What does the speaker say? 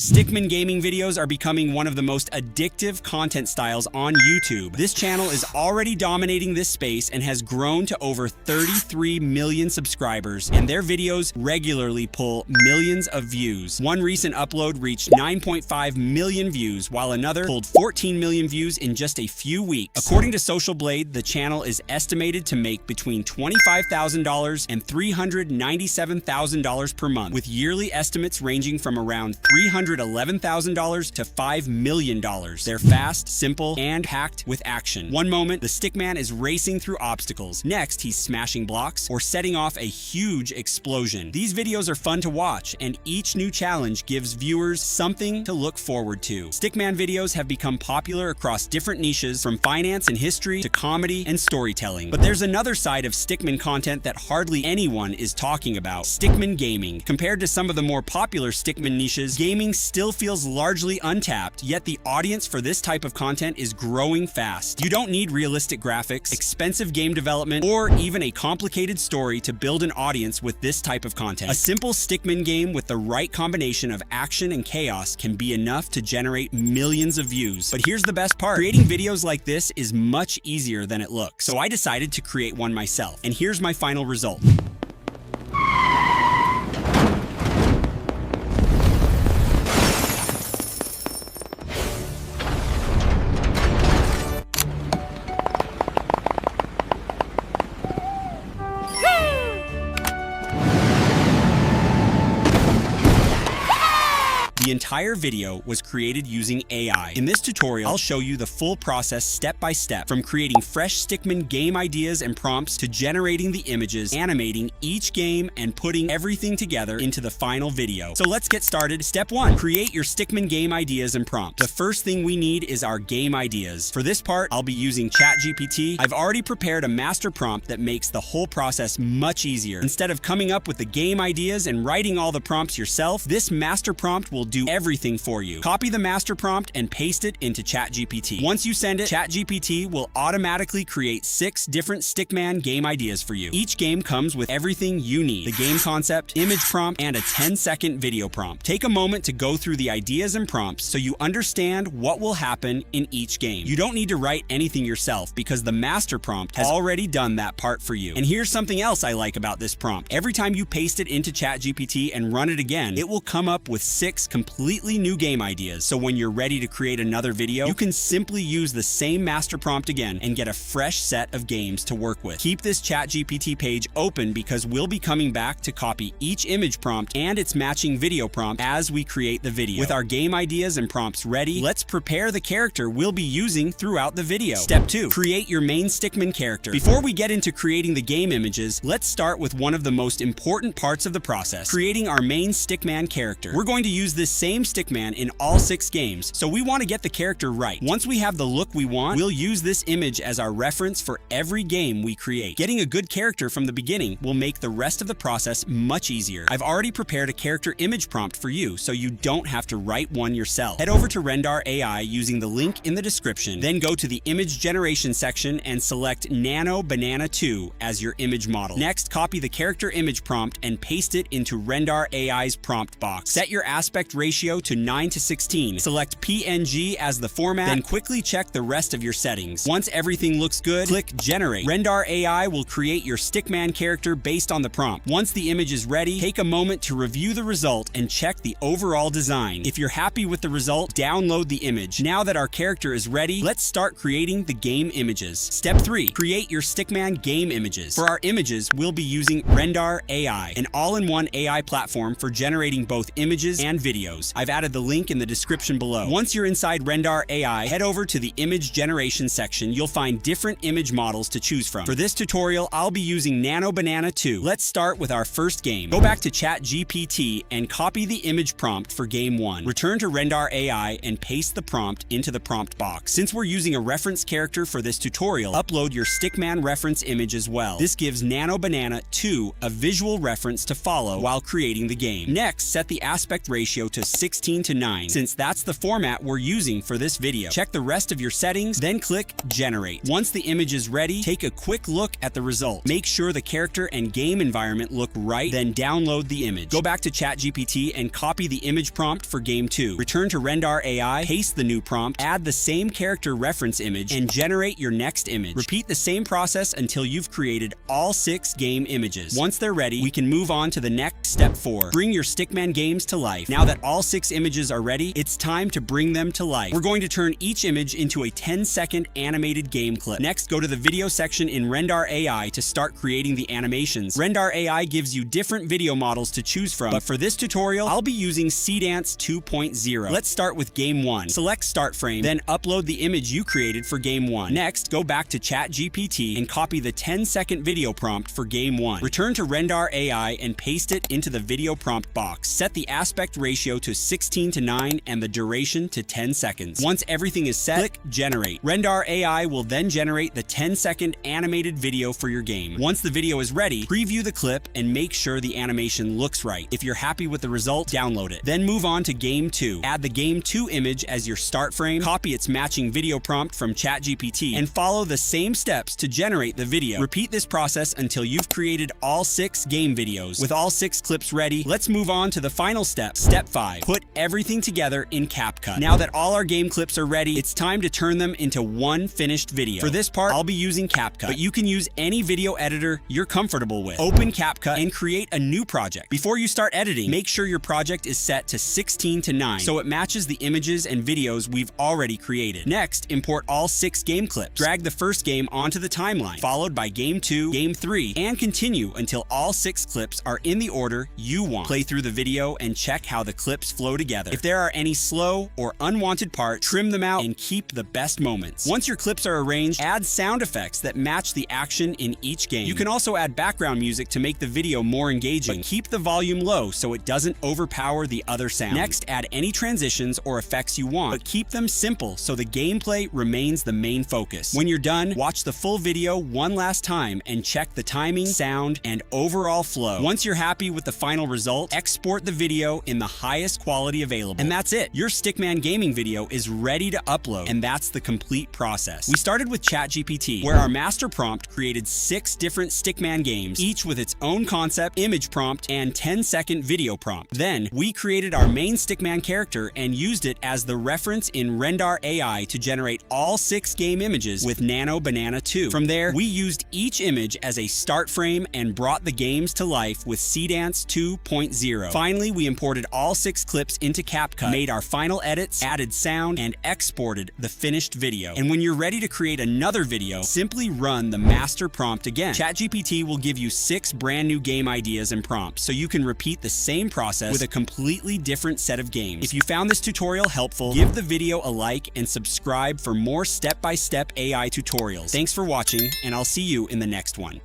Stickman gaming videos are becoming one of the most addictive content styles on YouTube. This channel is already dominating this space and has grown to over 33 million subscribers, and their videos regularly pull millions of views. One recent upload reached 9.5 million views, while another pulled 14 million views in just a few weeks. According to Social Blade, the channel is estimated to make between $25,000 and $397,000 per month, with yearly estimates ranging from around $311,000 to $5 million. They're fast, simple, and packed with action. One moment, the Stickman is racing through obstacles. Next, he's smashing blocks or setting off a huge explosion. These videos are fun to watch, and each new challenge gives viewers something to look forward to. Stickman videos have become popular across different niches, from finance and history to comedy and storytelling. But there's another side of Stickman content that hardly anyone is talking about: Stickman gaming. Compared to some of the more popular Stickman niches, gaming still feels largely untapped, yet the audience for this type of content is growing fast. You don't need realistic graphics, expensive game development, or even a complicated story to build an audience with this type of content. A simple Stickman game with the right combination of action and chaos can be enough to generate millions of views. But here's the best part: creating videos like this is much easier than it looks. So I decided to create one myself, and here's my final result. The entire video was created using AI. In this tutorial, I'll show you the full process step by step, from creating fresh Stickman game ideas and prompts to generating the images, animating each game, and putting everything together into the final video. So let's get started. Step 1. Create your Stickman game ideas and prompts. The first thing we need is our game ideas. For this part, I'll be using ChatGPT. I've already prepared a master prompt that makes the whole process much easier. Instead of coming up with the game ideas and writing all the prompts yourself, this master prompt will do everything for you. Copy the master prompt and paste it into ChatGPT. Once you send it, ChatGPT will automatically create 6 different Stickman game ideas for you. Each game comes with everything you need: the game concept, image prompt, and a 10-second video prompt. Take a moment to go through the ideas and prompts so you understand what will happen in each game. You don't need to write anything yourself because the master prompt has already done that part for you. And here's something else I like about this prompt: every time you paste it into ChatGPT and run it again, it will come up with 6 completely new game ideas. So when you're ready to create another video, you can simply use the same master prompt again and get a fresh set of games to work with. Keep this ChatGPT page open because we'll be coming back to copy each image prompt and its matching video prompt as we create the video. With our game ideas and prompts ready, let's prepare the character we'll be using throughout the video. Step 2. Create your main Stickman character. Before we get into creating the game images, let's start with one of the most important parts of the process: creating our main Stickman character. We're going to use this same Stickman in all 6 games, so we want to get the character right. Once we have the look we want, we'll use this image as our reference for every game we create. Getting a good character from the beginning will make the rest of the process much easier. I've already prepared a character image prompt for you, so you don't have to write one yourself. Head over to Rendar AI using the link in the description, then go to the image generation section and select Nano Banana 2 as your image model. Next, copy the character image prompt and paste it into Rendar AI's prompt box. Set your aspect ratio to 9:16. Select PNG as the format, then quickly check the rest of your settings. Once everything looks good, click Generate. Rendar AI will create your Stickman character based on the prompt. Once the image is ready, take a moment to review the result and check the overall design. If you're happy with the result, download the image. Now that our character is ready, let's start creating the game images. Step 3. Create your Stickman game images. For our images, we'll be using Rendar AI, an all-in-one AI platform for generating both images and videos. I've added the link in the description below. Once you're inside Rendar AI, head over to the image generation section. You'll find different image models to choose from. For this tutorial, I'll be using Nano Banana 2. Let's start with our first game. Go back to ChatGPT and copy the image prompt for game 1. Return to Rendar AI and paste the prompt into the prompt box. Since we're using a reference character for this tutorial, upload your Stickman reference image as well. This gives Nano Banana 2 a visual reference to follow while creating the game. Next, set the aspect ratio to to 16:9, since that's the format we're using for this video. Check the rest of your settings, then click Generate. Once the image is ready, take a quick look at the result. Make sure the character and game environment look right, then download the image. Go back to ChatGPT and copy the image prompt for Game 2. Return to Rendar AI, paste the new prompt, add the same character reference image, and generate your next image. Repeat the same process until you've created all 6 game images. Once they're ready, we can move on to the next step 4. Bring your Stickman games to life. Now that all 6 images are ready, it's time to bring them to life. We're going to turn each image into a 10-second animated game clip. Next, go to the video section in Rendar AI to start creating the animations. Rendar AI gives you different video models to choose from, but for this tutorial, I'll be using Seedance 2.0. Let's start with Game 1. Select Start Frame, then upload the image you created for Game 1. Next, go back to ChatGPT and copy the 10-second video prompt for Game 1. Return to Rendar AI and paste it into the video prompt box. Set the aspect ratio to 16:9 and the duration to 10 seconds. Once everything is set, click Generate. Rendar AI will then generate the 10-second animated video for your game. Once the video is ready, preview the clip and make sure the animation looks right. If you're happy with the result, download it. Then move on to Game 2. Add the Game 2 image as your start frame, copy its matching video prompt from ChatGPT, and follow the same steps to generate the video. Repeat this process until you've created all 6 game videos. With all 6 clips ready, let's move on to the final step. Step 5. Put everything together in CapCut. Now that all our game clips are ready, it's time to turn them into one finished video. For this part, I'll be using CapCut, but you can use any video editor you're comfortable with. Open CapCut and create a new project. Before you start editing, make sure your project is set to 16:9 so it matches the images and videos we've already created. Next, import all 6 game clips. Drag the first game onto the timeline, followed by Game 2, Game 3, and continue until all 6 clips are in the order you want. Play through the video and check how the clips flow together. If there are any slow or unwanted parts, trim them out and keep the best moments. Once your clips are arranged, add sound effects that match the action in each game. You can also add background music to make the video more engaging, but keep the volume low so it doesn't overpower the other sounds. Next, add any transitions or effects you want, but keep them simple so the gameplay remains the main focus. When you're done, watch the full video one last time and check the timing, sound, and overall flow. Once you're happy with the final result, export the video in the highest quality available. And that's it. Your Stickman gaming video is ready to upload, and that's the complete process. We started with ChatGPT, where our master prompt created 6 different Stickman games, each with its own concept, image prompt, and 10-second video prompt. Then, we created our main Stickman character and used it as the reference in Rendar AI to generate all 6 game images with Nano Banana 2. From there, we used each image as a start frame and brought the games to life with Seedance 2.0. Finally, we imported all 6 clips into CapCut, made our final edits, added sound, and exported the finished video. And when you're ready to create another video, simply run the master prompt again. ChatGPT will give you 6 brand new game ideas and prompts, so you can repeat the same process with a completely different set of games. If you found this tutorial helpful, give the video a like and subscribe for more step-by-step AI tutorials. Thanks for watching, and I'll see you in the next one.